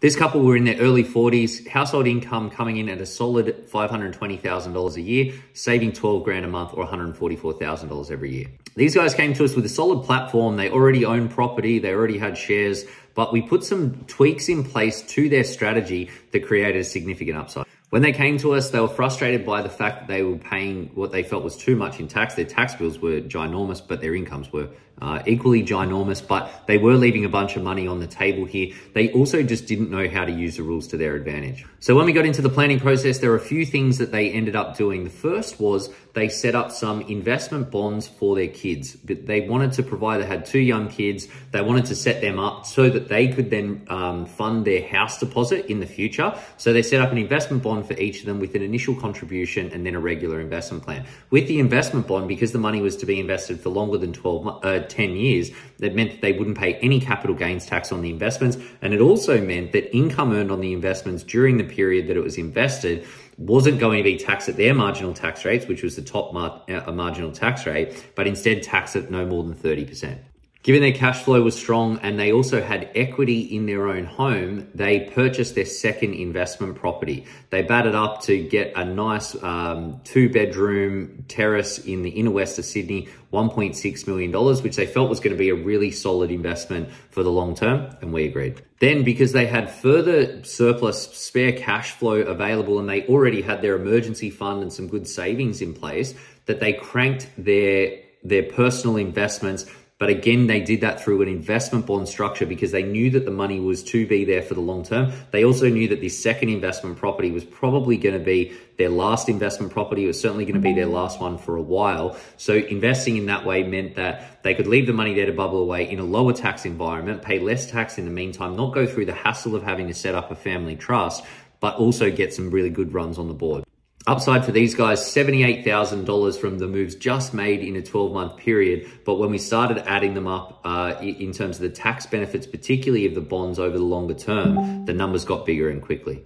This couple were in their early 40s, household income coming in at a solid $520,000 a year, saving 12 grand a month or $144,000 every year. These guys came to us with a solid platform. They already owned property, they already had shares, but we put some tweaks in place to their strategy that created a significant upside. When they came to us, they were frustrated by the fact that they were paying what they felt was too much in tax. Their tax bills were ginormous, but their incomes were equally ginormous, but they were leaving a bunch of money on the table here. They also just didn't know how to use the rules to their advantage. So when we got into the planning process, there were a few things that they ended up doing. The first was they set up some investment bonds for their kids. But they wanted to provide, they had 2 young kids, they wanted to set them up so that they could then fund their house deposit in the future. So they set up an investment bond for each of them with an initial contribution and then a regular investment plan. With the investment bond, because the money was to be invested for longer than 10 years, that meant that they wouldn't pay any capital gains tax on the investments. And it also meant that income earned on the investments during the period that it was invested wasn't going to be taxed at their marginal tax rates, which was the top marginal tax rate, but instead taxed at no more than 30%. Given their cash flow was strong and they also had equity in their own home, they purchased their second investment property. They batted up to get a nice 2-bedroom terrace in the inner west of Sydney, $1.6 million, which they felt was going to be a really solid investment for the long term, and we agreed. Then, because they had further surplus spare cash flow available and they already had their emergency fund and some good savings in place, that they cranked their personal investments. But again, they did that through an investment bond structure because they knew that the money was to be there for the long term. They also knew that this second investment property was probably going to be their last investment property. It was certainly going to be their last one for a while. So investing in that way meant that they could leave the money there to bubble away in a lower tax environment, pay less tax in the meantime, not go through the hassle of having to set up a family trust, but also get some really good runs on the board. Upside for these guys, $78,000 from the moves just made in a 12-month period. But when we started adding them up in terms of the tax benefits, particularly of the bonds over the longer term, the numbers got bigger and quickly.